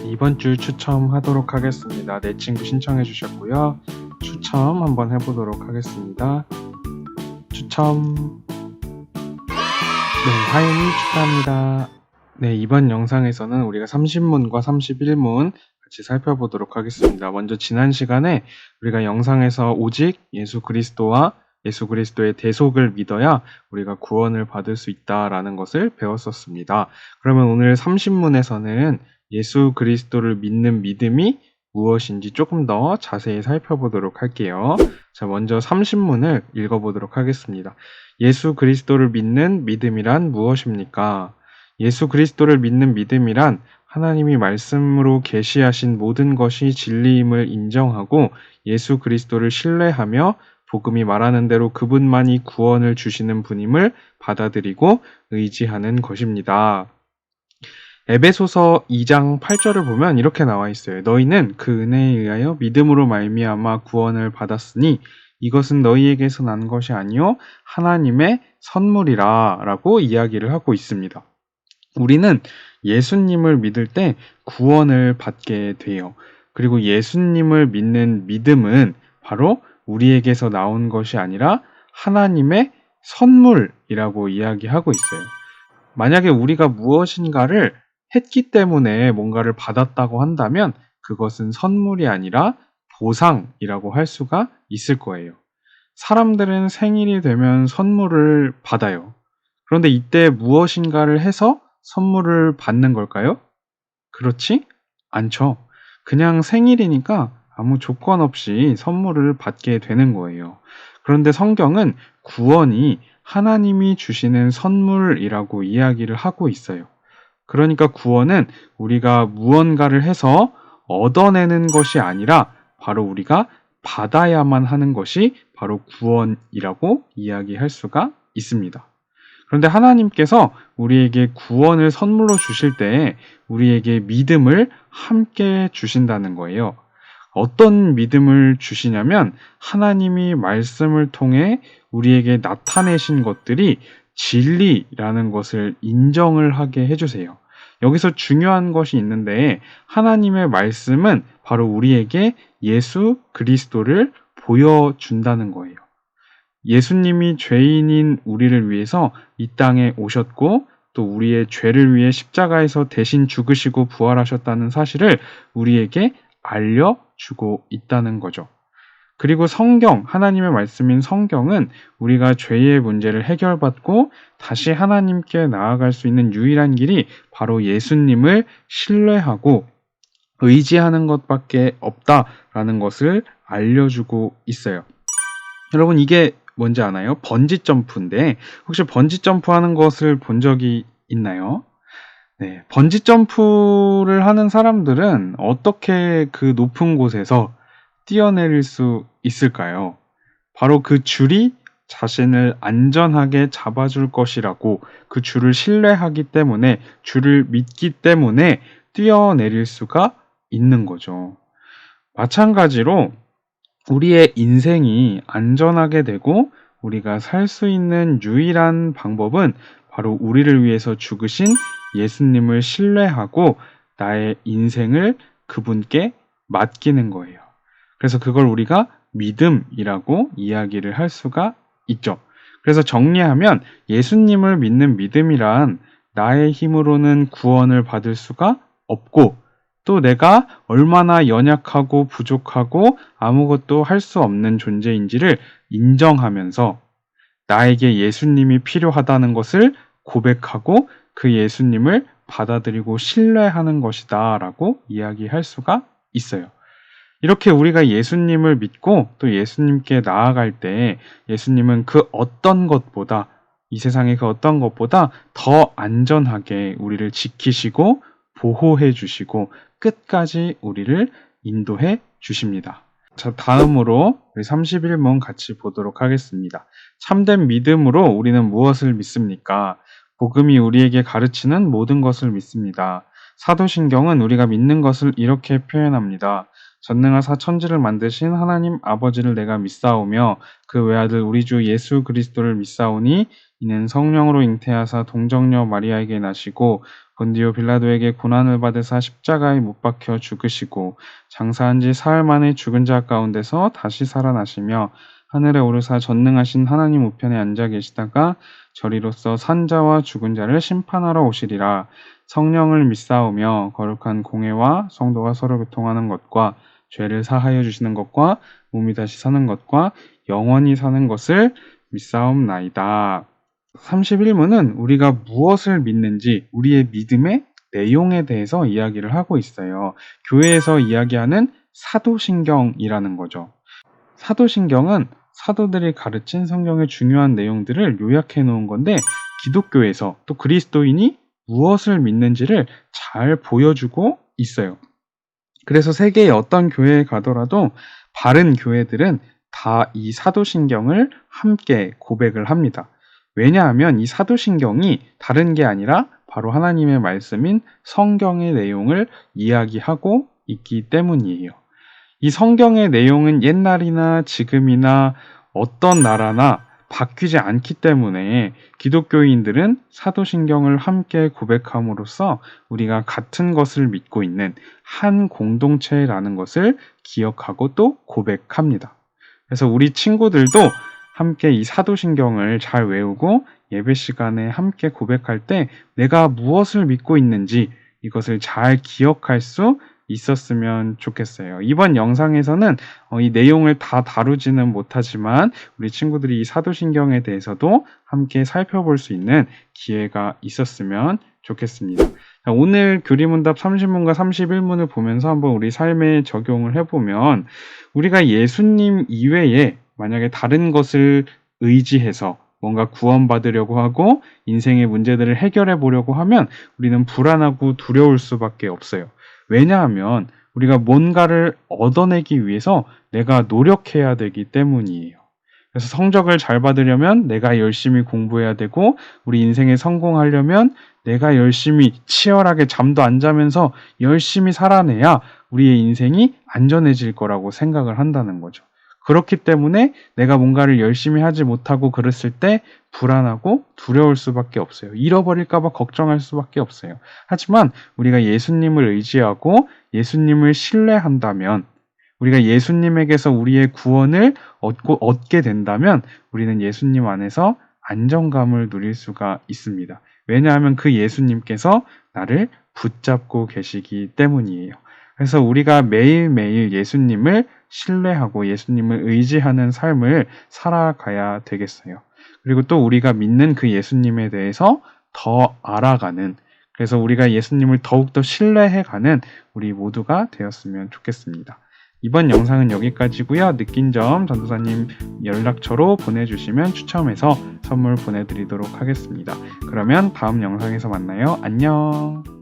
이번 주 추첨하도록 하겠습니다. 내 친구 신청해 주셨고요. 추첨 한번 해보도록 하겠습니다. 추첨. 네, 하윤이 축하합니다. 네, 이번 영상에서는 우리가 30문과 31문 같이 살펴보도록 하겠습니다. 먼저 지난 시간에 우리가 영상에서 오직 예수 그리스도와 예수 그리스도의 대속을 믿어야 우리가 구원을 받을 수 있다라는 것을 배웠었습니다. 그러면 오늘 30문에서는 예수 그리스도를 믿는 믿음이 무엇인지 조금 더 자세히 살펴보도록 할게요. 자, 먼저 30문을 읽어보도록 하겠습니다. 예수 그리스도를 믿는 믿음이란 무엇입니까? 예수 그리스도를 믿는 믿음이란 하나님이 말씀으로 계시하신 모든 것이 진리임을 인정하고 예수 그리스도를 신뢰하며 복음이 말하는 대로 그분만이 구원을 주시는 분임을 받아들이고 의지하는 것입니다. 에베소서 2장 8절을 보면 이렇게 나와 있어요. 너희는 그 은혜에 의하여 믿음으로 말미암아 구원을 받았으니 이것은 너희에게서 난 것이 아니요 하나님의 선물이라 라고 이야기를 하고 있습니다. 우리는 예수님을 믿을 때 구원을 받게 돼요. 그리고 예수님을 믿는 믿음은 바로 우리에게서 나온 것이 아니라 하나님의 선물이라고 이야기하고 있어요. 만약에 우리가 무엇인가를 했기 때문에 뭔가를 받았다고 한다면 그것은 선물이 아니라 보상이라고 할 수가 있을 거예요. 사람들은 생일이 되면 선물을 받아요. 그런데 이때 무엇인가를 해서 선물을 받는 걸까요? 그렇지 않죠. 그냥 생일이니까 아무 조건 없이 선물을 받게 되는 거예요. 그런데 성경은 구원이 하나님이 주시는 선물이라고 이야기를 하고 있어요. 그러니까 구원은 우리가 무언가를 해서 얻어내는 것이 아니라 바로 우리가 받아야만 하는 것이 바로 구원이라고 이야기할 수가 있습니다. 그런데 하나님께서 우리에게 구원을 선물로 주실 때 우리에게 믿음을 함께 주신다는 거예요. 어떤 믿음을 주시냐면 하나님이 말씀을 통해 우리에게 나타내신 것들이 진리라는 것을 인정을 하게 해주세요. 여기서 중요한 것이 있는데 하나님의 말씀은 바로 우리에게 예수 그리스도를 보여준다는 거예요. 예수님이 죄인인 우리를 위해서 이 땅에 오셨고 또 우리의 죄를 위해 십자가에서 대신 죽으시고 부활하셨다는 사실을 우리에게 알려주고 있다는 거죠. 그리고 성경, 하나님의 말씀인 성경은 우리가 죄의 문제를 해결받고 다시 하나님께 나아갈 수 있는 유일한 길이 바로 예수님을 신뢰하고 의지하는 것밖에 없다라는 것을 알려주고 있어요. 여러분 이게 뭔지 아나요? 번지 점프인데 혹시 번지 점프 하는 것을 본 적이 있나요? 네, 번지 점프를 하는 사람들은 어떻게 그 높은 곳에서 뛰어내릴 수 있을까요? 바로 그 줄이 자신을 안전하게 잡아줄 것이라고 그 줄을 신뢰하기 때문에 줄을 믿기 때문에 뛰어내릴 수가 있는 거죠. 마찬가지로 우리의 인생이 안전하게 되고 우리가 살 수 있는 유일한 방법은 바로 우리를 위해서 죽으신 예수님을 신뢰하고 나의 인생을 그분께 맡기는 거예요. 그래서 그걸 우리가 믿음이라고 이야기를 할 수가 있죠. 그래서 정리하면 예수님을 믿는 믿음이란 나의 힘으로는 구원을 받을 수가 없고 또 내가 얼마나 연약하고 부족하고 아무것도 할 수 없는 존재인지를 인정하면서 나에게 예수님이 필요하다는 것을 고백하고 그 예수님을 받아들이고 신뢰하는 것이다 라고 이야기할 수가 있어요. 이렇게 우리가 예수님을 믿고 또 예수님께 나아갈 때 예수님은 그 어떤 것보다 이 세상의 그 어떤 것보다 더 안전하게 우리를 지키시고 보호해 주시고 끝까지 우리를 인도해 주십니다. 자, 다음으로 우리 31문 같이 보도록 하겠습니다. 참된 믿음으로 우리는 무엇을 믿습니까? 복음이 우리에게 가르치는 모든 것을 믿습니다. 사도신경은 우리가 믿는 것을 이렇게 표현합니다. 전능하사 천지를 만드신 하나님 아버지를 내가 믿사오며 그 외아들 우리 주 예수 그리스도를 믿사오니 이는 성령으로 잉태하사 동정녀 마리아에게 나시고 본디오 빌라도에게 고난을 받으사 십자가에 못 박혀 죽으시고 장사한 지 사흘 만에 죽은 자 가운데서 다시 살아나시며 하늘에 오르사 전능하신 하나님 우편에 앉아 계시다가 저리로서 산자와 죽은 자를 심판하러 오시리라. 성령을 믿사오며 거룩한 공회와 성도가 서로 교통하는 것과 죄를 사하여 주시는 것과 몸이 다시 사는 것과 영원히 사는 것을 믿사옵나이다. 31문은 우리가 무엇을 믿는지 우리의 믿음의 내용에 대해서 이야기를 하고 있어요. 교회에서 이야기하는 사도신경이라는 거죠. 사도신경은 사도들이 가르친 성경의 중요한 내용들을 요약해 놓은 건데 기독교에서 또 그리스도인이 무엇을 믿는지를 잘 보여주고 있어요. 그래서 세계의 어떤 교회에 가더라도 바른 교회들은 다 이 사도신경을 함께 고백을 합니다. 왜냐하면 이 사도신경이 다른 게 아니라 바로 하나님의 말씀인 성경의 내용을 이야기하고 있기 때문이에요. 이 성경의 내용은 옛날이나 지금이나 어떤 나라나 바뀌지 않기 때문에 기독교인들은 사도신경을 함께 고백함으로써 우리가 같은 것을 믿고 있는 한 공동체라는 것을 기억하고 또 고백합니다. 그래서 우리 친구들도 함께 이 사도신경을 잘 외우고 예배 시간에 함께 고백할 때 내가 무엇을 믿고 있는지 이것을 잘 기억할 수 있었으면 좋겠어요. 이번 영상에서는 이 내용을 다 다루지는 못하지만 우리 친구들이 이 사도신경에 대해서도 함께 살펴볼 수 있는 기회가 있었으면 좋겠습니다. 자, 오늘 교리문답 30문과 31문을 보면서 한번 우리 삶에 적용을 해보면 우리가 예수님 이외에 만약에 다른 것을 의지해서 뭔가 구원받으려고 하고 인생의 문제들을 해결해 보려고 하면 우리는 불안하고 두려울 수밖에 없어요. 왜냐하면 우리가 뭔가를 얻어내기 위해서 내가 노력해야 되기 때문이에요. 그래서 성적을 잘 받으려면 내가 열심히 공부해야 되고 우리 인생에 성공하려면 내가 열심히 치열하게 잠도 안 자면서 열심히 살아내야 우리의 인생이 안전해질 거라고 생각을 한다는 거죠. 그렇기 때문에 내가 뭔가를 열심히 하지 못하고 그랬을 때 불안하고 두려울 수밖에 없어요. 잃어버릴까 봐 걱정할 수밖에 없어요. 하지만 우리가 예수님을 의지하고 예수님을 신뢰한다면 우리가 예수님에게서 우리의 구원을 얻게 된다면 우리는 예수님 안에서 안정감을 누릴 수가 있습니다. 왜냐하면 그 예수님께서 나를 붙잡고 계시기 때문이에요. 그래서 우리가 매일매일 예수님을 신뢰하고 예수님을 의지하는 삶을 살아가야 되겠어요. 그리고 또 우리가 믿는 그 예수님에 대해서 더 알아가는, 그래서 우리가 예수님을 더욱더 신뢰해가는 우리 모두가 되었으면 좋겠습니다. 이번 영상은 여기까지고요. 느낀 점 전도사님 연락처로 보내주시면 추첨해서 선물 보내드리도록 하겠습니다. 그러면 다음 영상에서 만나요. 안녕.